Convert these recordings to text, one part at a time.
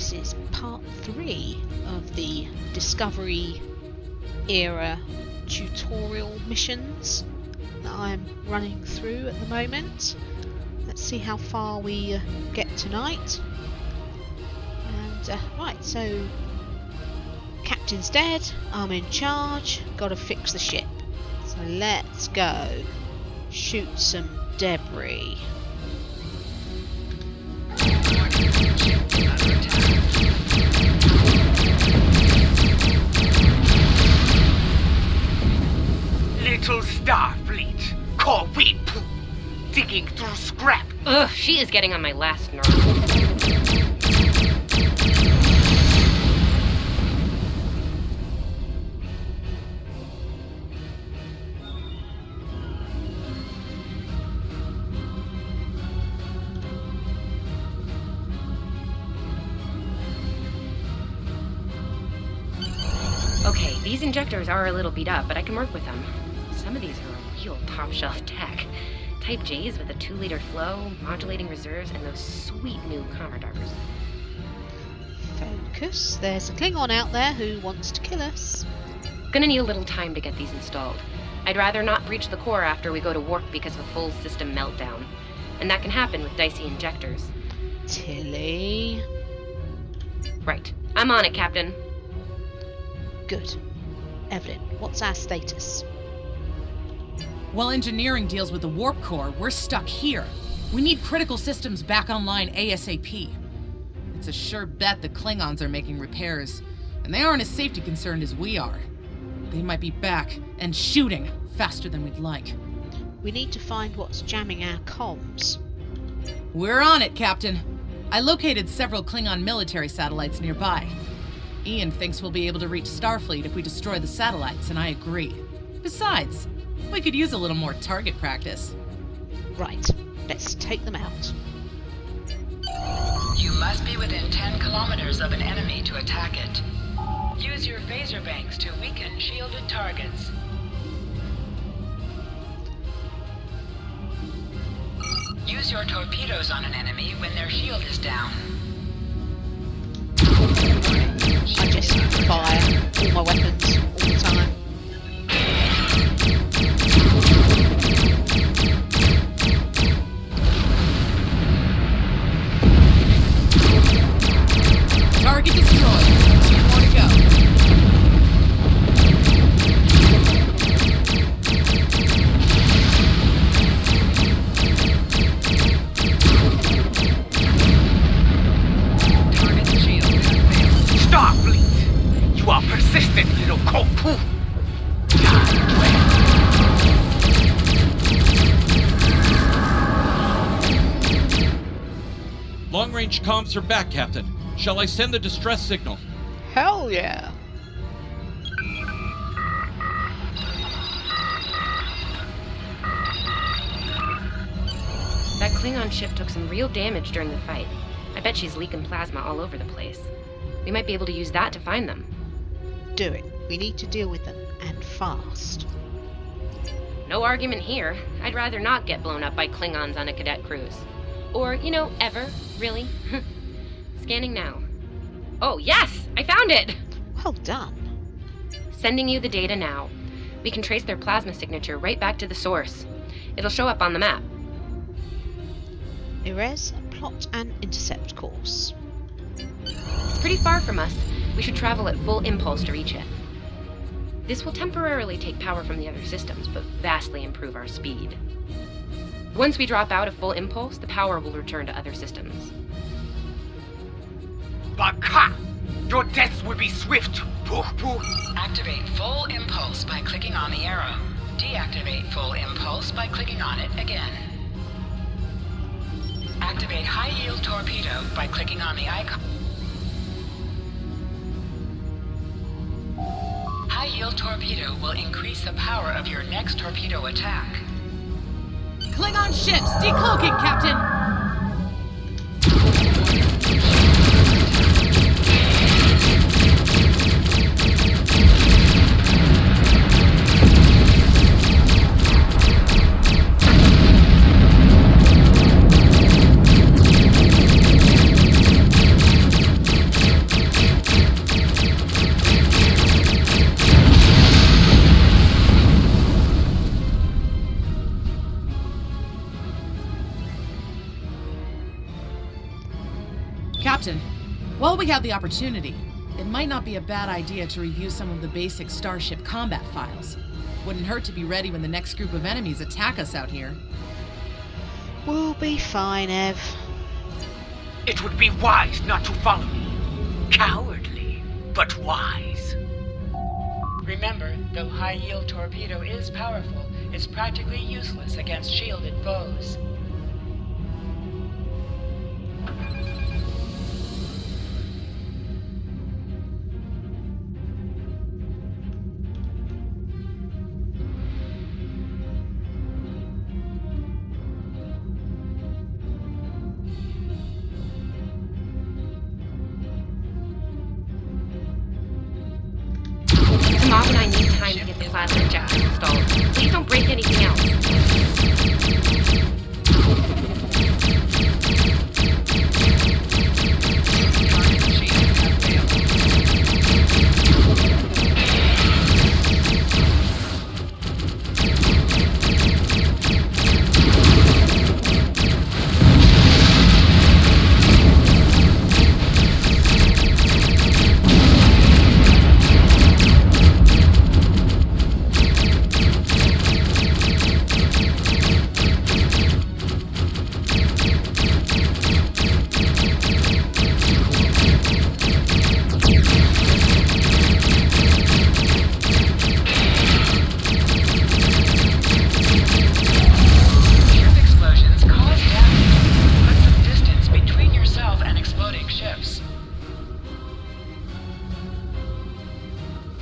this is part 3 of the Discovery era tutorial missions that I'm running through at the moment. Let's see how far we get tonight. And right, so Captain's dead, I'm in charge, gotta fix the ship. So let's go shoot some debris. Little Starfleet, call whip, digging through scrap. Ugh, she is getting on my last nerve. Okay, these injectors are a little beat up, but I can work with them. Some of these are real top-shelf tech. Type J's with a 2-liter flow, modulating reserves, and those sweet new Commodores. Focus. There's a Klingon out there who wants to kill us. Gonna need a little time to get these installed. I'd rather not breach the core after we go to warp because of a full system meltdown. And that can happen with dicey injectors. Tilly. Right. I'm on it, Captain. Good. Evelyn, what's our status? While engineering deals with the warp core, we're stuck here. We need critical systems back online ASAP. It's a sure bet the Klingons are making repairs, and they aren't as safety concerned as we are. They might be back and shooting faster than we'd like. We need to find what's jamming our comms. We're on it, Captain. I located several Klingon military satellites nearby. Ian thinks we'll be able to reach Starfleet if we destroy the satellites, and I agree. Besides, we could use a little more target practice. Right, let's take them out. You must be within 10 kilometers of an enemy to attack it. Use your phaser banks to weaken shielded targets. Use your torpedoes on an enemy when their shield is down. I just fire all my weapons all the time. Target destroyed. 2 more to go. Target shield has Starfleet, you are persistent, little cuckoo. Long-range comms are back, Captain. Shall I send the distress signal? Hell yeah! That Klingon ship took some real damage during the fight. I bet she's leaking plasma all over the place. We might be able to use that to find them. Do it. We need to deal with them, and fast. No argument here. I'd rather not get blown up by Klingons on a cadet cruise. Or, ever, really. Scanning now. Oh, yes! I found it! Well done. Sending you the data now. We can trace their plasma signature right back to the source. It'll show up on the map. Erase, plot and intercept course. It's pretty far from us. We should travel at full impulse to reach it. This will temporarily take power from the other systems, but vastly improve our speed. Once we drop out of full impulse, the power will return to other systems. Baka! Your death will be swift. Pooh, pooh. Activate full impulse by clicking on the arrow. Deactivate full impulse by clicking on it again. Activate high-yield torpedo by clicking on the icon. High-yield torpedo will increase the power of your next torpedo attack. Klingon ships, decloaking, Captain! Captain, while we have the opportunity, it might not be a bad idea to review some of the basic Starship combat files. Wouldn't hurt to be ready when the next group of enemies attack us out here. We'll be fine, Ev. It would be wise not to follow me. Cowardly, but wise. Remember, though high-yield torpedo is powerful, it's practically useless against shielded foes. Mom and I need time to get the plasma injector installed. Please don't break anything else.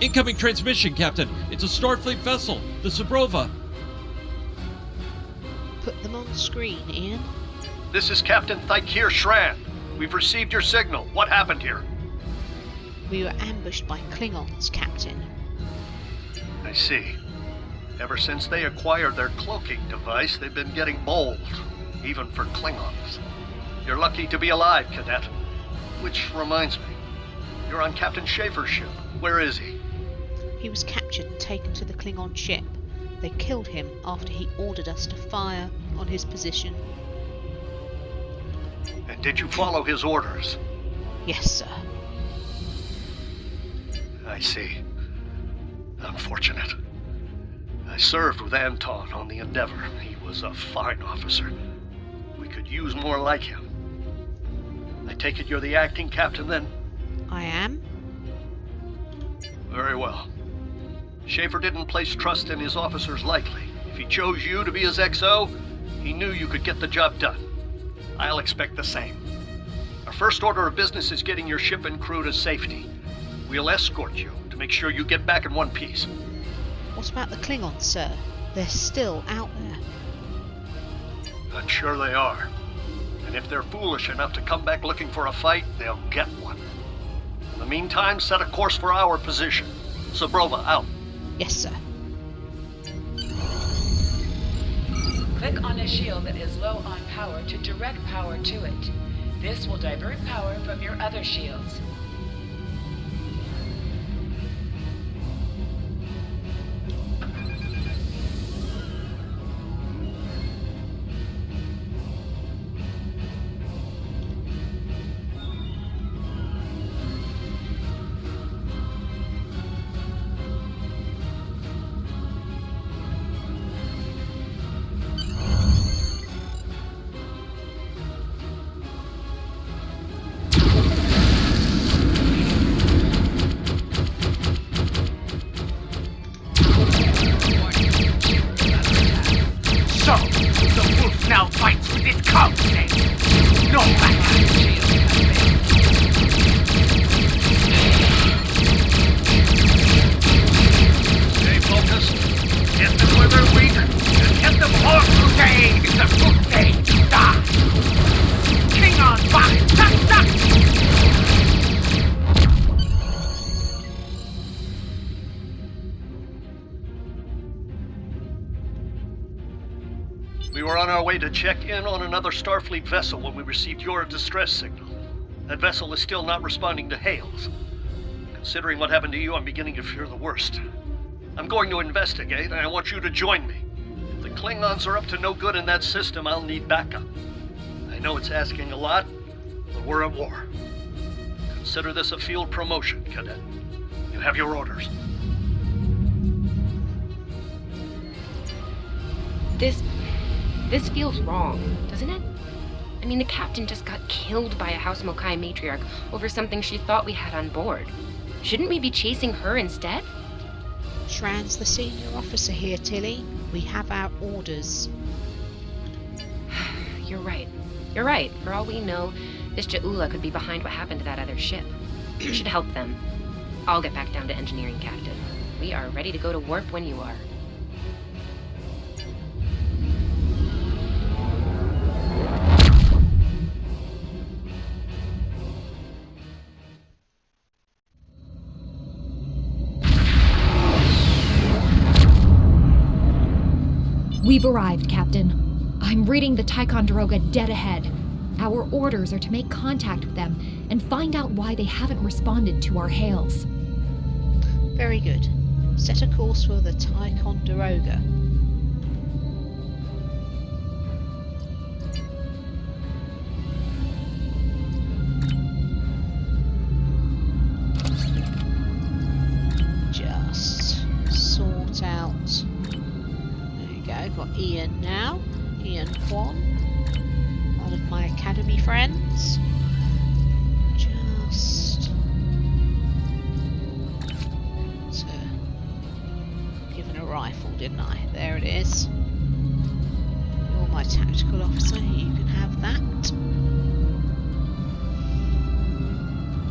Incoming transmission, Captain. It's a Starfleet vessel, the Zabrova. Put them on screen, Ian. This is Captain Thykir Shran. We've received your signal. What happened here? We were ambushed by Klingons, Captain. I see. Ever since they acquired their cloaking device, they've been getting bold, even for Klingons. You're lucky to be alive, Cadet. Which reminds me, you're on Captain Schaefer's ship. Where is he? He was captured and taken to the Klingon ship. They killed him after he ordered us to fire on his position. And did you follow his orders? Yes, sir. I see. Unfortunate. I served with Anton on the Endeavor. He was a fine officer. We could use more like him. I take it you're the acting captain then? I am. Very well. Schaefer didn't place trust in his officers lightly. If he chose you to be his XO, he knew you could get the job done. I'll expect the same. Our first order of business is getting your ship and crew to safety. We'll escort you to make sure you get back in one piece. What about the Klingons, sir? They're still out there. I'm sure they are. And if they're foolish enough to come back looking for a fight, they'll get one. In the meantime, set a course for our position. Zabrova, out. Yes, sir. Click on a shield that is low on power to direct power to it. This will divert power from your other shields. So, the wolf now fights with its cubs, eh? No matter. Stay focused. Get them where they're weak, and get them all today. It's a good day to die. King on back, duck, duck. We were on our way to check in on another Starfleet vessel when we received your distress signal. That vessel is still not responding to hails. Considering what happened to you, I'm beginning to fear the worst. I'm going to investigate, and I want you to join me. If the Klingons are up to no good in that system, I'll need backup. I know it's asking a lot, but we're at war. Consider this a field promotion, Cadet. You have your orders. This feels wrong, doesn't it? I mean, the captain just got killed by a House Mokai matriarch over something she thought we had on board. Shouldn't we be chasing her instead? Shran's the senior officer here, Tilly. We have our orders. You're right. You're right. For all we know, this Ja'ula could be behind what happened to that other ship. We should help them. I'll get back down to engineering, Captain. We are ready to go to warp when you are. We've arrived, Captain. I'm reading the Ticonderoga dead ahead. Our orders are to make contact with them and find out why they haven't responded to our hails. Very good. Set a course for the Ticonderoga. Just sort out. I've got Ian now, Ian Kwan, one of my academy friends. Just given a rifle, didn't I? There it is. You're my tactical officer, you can have that.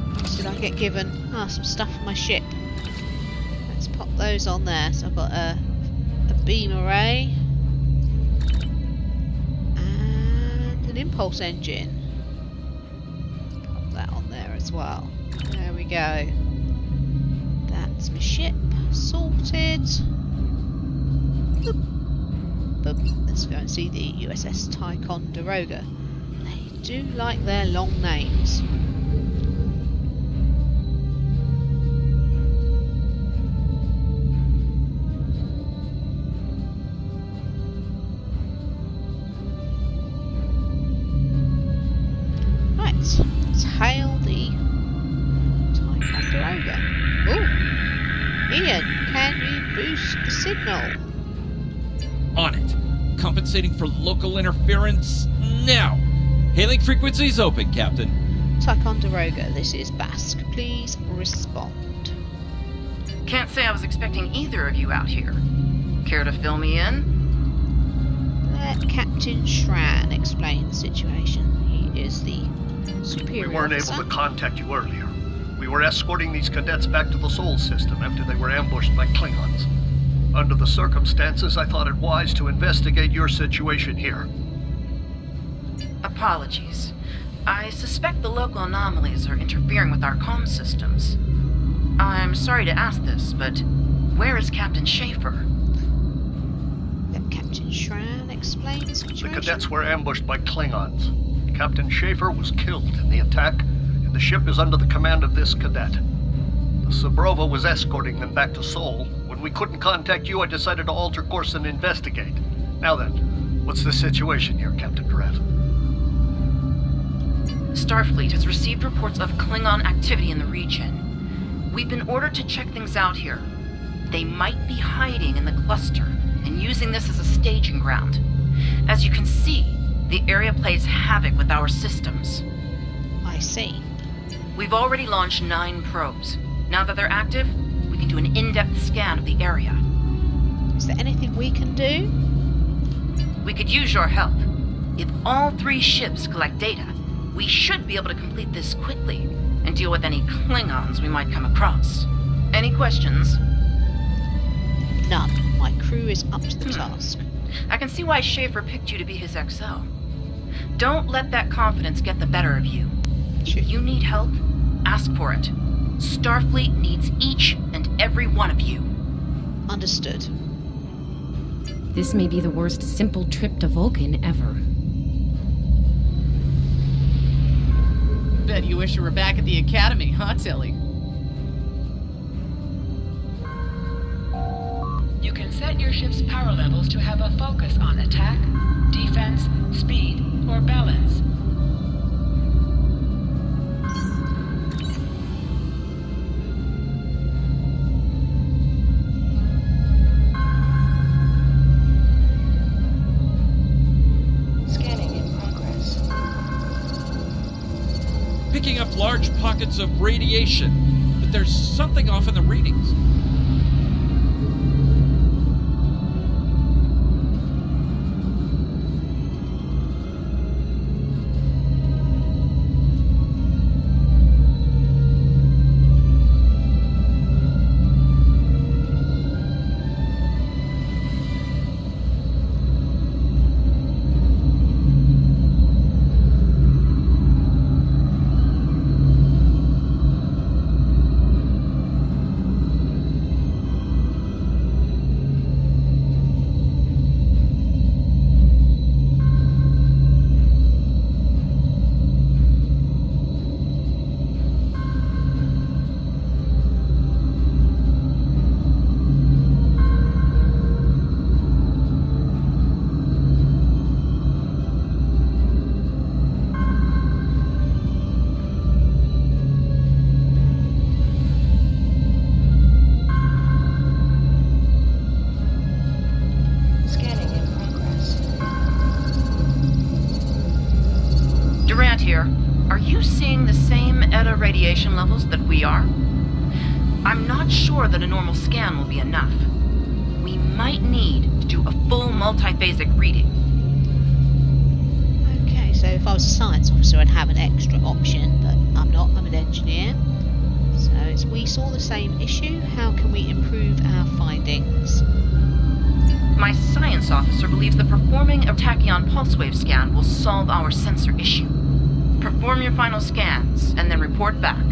What else did I get given? Some stuff for my ship. Let's pop those on there. So I've got a beam array and an impulse engine. Pop that on there as well. There we go. That's my ship sorted. Boop. Boop. Let's go and see the USS Ticonderoga. They do like their long names. Let's hail the Ticonderoga. Ooh! Ian, can you boost the signal? On it. Compensating for local interference now. Hailing frequencies open, Captain. Ticonderoga, this is Basque. Please respond. Can't say I was expecting either of you out here. Care to fill me in? Let Captain Shran explain the situation. He is the superior We weren't officer. able to contact you earlier. We were escorting these cadets back to the Sol system after they were ambushed by Klingons. Under the circumstances, I thought it wise to investigate your situation here. Apologies. I suspect the local anomalies are interfering with our comm systems. I'm sorry to ask this, but where is Captain Schaefer? Let Captain Shran explain the The situation. cadets were ambushed by Klingons. Captain Schaefer was killed in the attack, and the ship is under the command of this cadet. The Sabrova was escorting them back to Sol. When we couldn't contact you, I decided to alter course and investigate. Now then, what's the situation here, Captain Durrett? Starfleet has received reports of Klingon activity in the region. We've been ordered to check things out here. They might be hiding in the cluster and using this as a staging ground. As you can see, the area plays havoc with our systems. I see. We've already launched 9 probes. Now that they're active, we can do an in-depth scan of the area. Is there anything we can do? We could use your help. If all 3 ships collect data, we should be able to complete this quickly and deal with any Klingons we might come across. Any questions? None. My crew is up to the task. I can see why Schaefer picked you to be his XO. Don't let that confidence get the better of you. If you need help, ask for it. Starfleet needs each and every one of you. Understood. This may be the worst simple trip to Vulcan ever. Bet you wish you were back at the academy, huh, Tilly? You can set your ship's power levels to have a focus on attack, defense, speed, or balance. picking up large pockets of radiation, but there's something off in the readings. Radiation levels that we are. I'm not sure that a normal scan will be enough. We might need to do a full multiphasic reading. Okay, so if I was a science officer, I'd have an extra option, but I'm not. I'm an engineer. So as we saw the same issue, how can we improve our findings? My science officer believes that performing a tachyon pulse wave scan will solve our sensor issue. Perform your final scans, and then report back.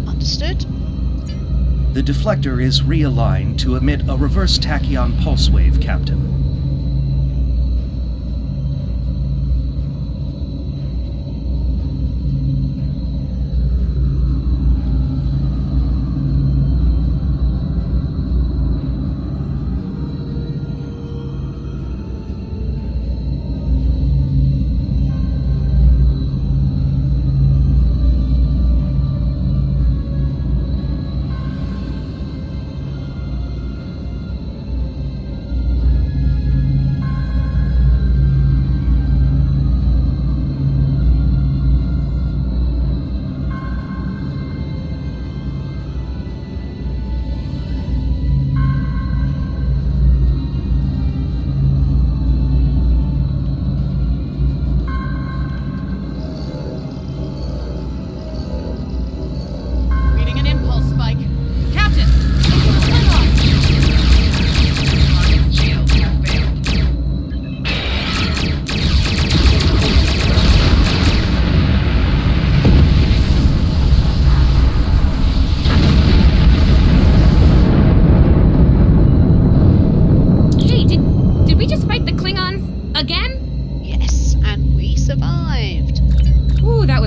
Understood. The deflector is realigned to emit a reverse tachyon pulse wave, Captain.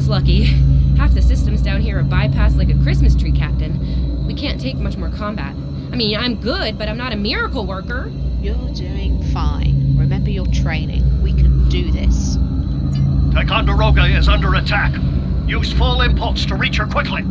Lucky. Half the systems down here are bypassed like a Christmas tree, Captain. We can't take much more combat. I mean, I'm good, but I'm not a miracle worker. You're doing fine. Remember your training. We can do this. Ticonderoga is under attack. Use full impulse to reach her quickly.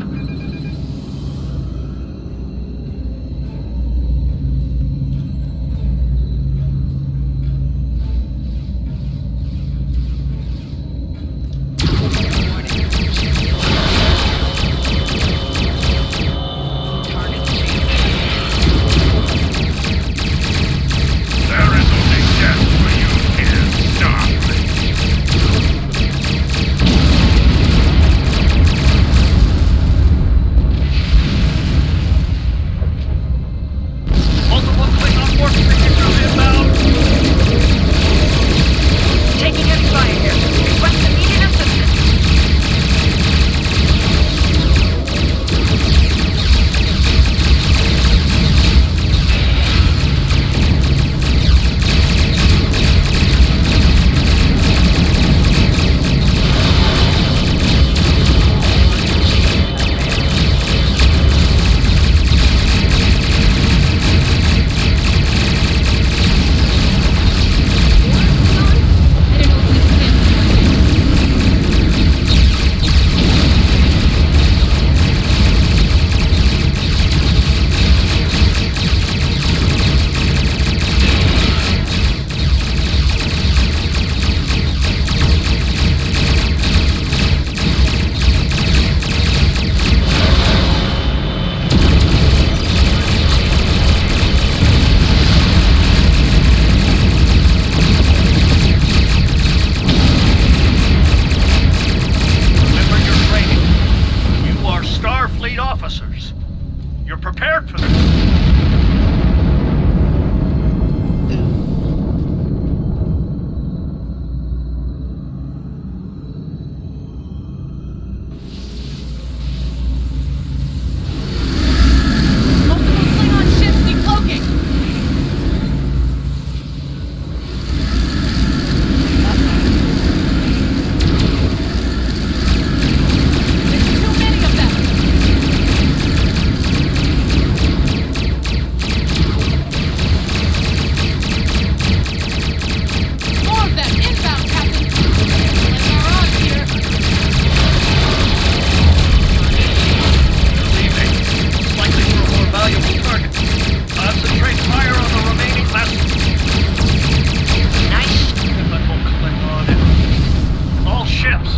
ships!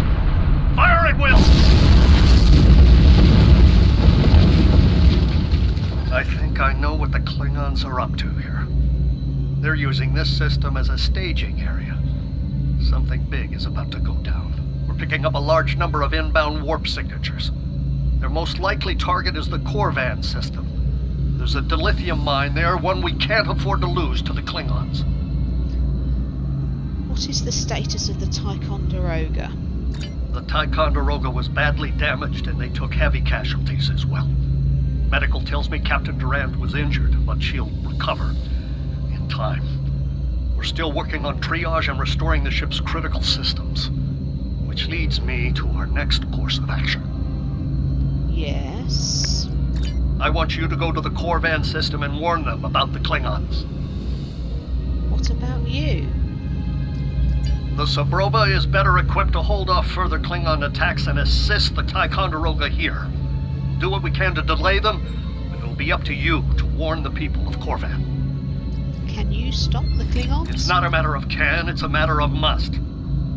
Fire at will! I think I know what the Klingons are up to here. They're using this system as a staging area. Something big is about to go down. We're picking up a large number of inbound warp signatures. Their most likely target is the Corvan system. There's a dilithium mine there, one we can't afford to lose to the Klingons. What is the status of the Ticonderoga? The Ticonderoga was badly damaged and they took heavy casualties as well. Medical tells me Captain Durand was injured, but she'll recover in time. We're still working on triage and restoring the ship's critical systems. Which leads me to our next course of action. Yes? I want you to go to the Corvan system and warn them about the Klingons. What about you? The Sabrova is better equipped to hold off further Klingon attacks and assist the Ticonderoga here. We'll do what we can to delay them, but it'll be up to you to warn the people of Corvan. Can you stop the Klingons? It's not a matter of can, it's a matter of must.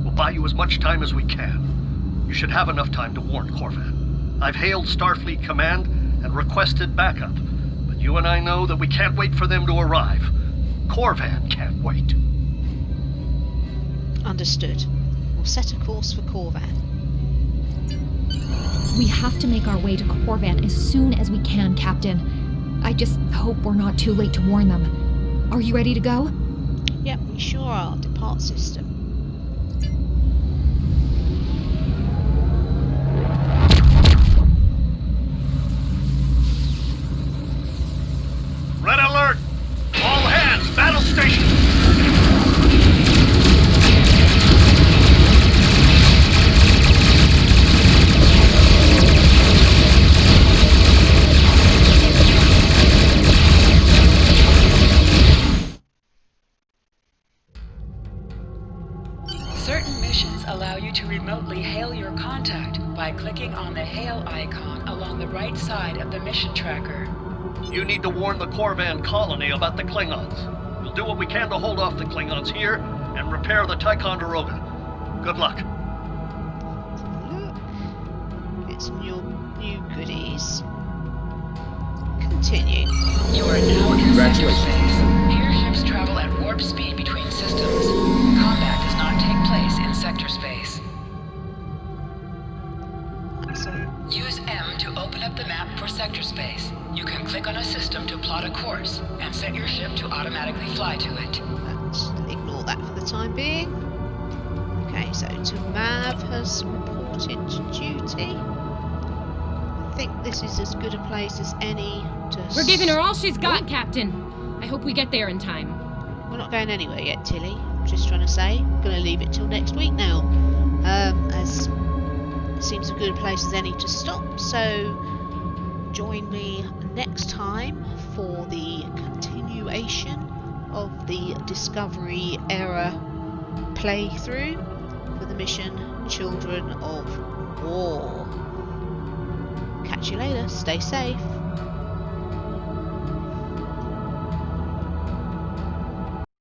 We'll buy you as much time as we can. You should have enough time to warn Corvan. I've hailed Starfleet Command and requested backup, but you and I know that we can't wait for them to arrive. Corvan can't wait. Understood. We'll set a course for Corvan. We have to make our way to Corvan as soon as we can, Captain. I just hope we're not too late to warn them. Are you ready to go? Yep, we sure are. Depart system. Red alert! All hands, battle station! Certain missions allow you to remotely hail your contact by clicking on the hail icon along the right side of the mission tracker. You need to warn the Corvan colony about the Klingons. We'll do what we can to hold off the Klingons here and repair the Ticonderoga. Good luck. Look. Get some new goodies. Continue. You are now in sector space. Here ships travel at warp speed between systems. Combat does not take place in sector space. Use M to open up the map for sector space. You can click on a system to plot a course and set your ship to automatically fly to it. Let's ignore that for the time being. Okay, so Mav has reported to duty. I think this is as good a place as any to... We're giving her all she's got, Captain. I hope we get there in time. We're not going anywhere yet, Tilly. I'm just trying to say. I'm going to leave it till next week now. As it seems as good a place as any to stop, so join me next time for the continuation of the Discovery era playthrough for the mission Children of War. Catch you later, stay safe.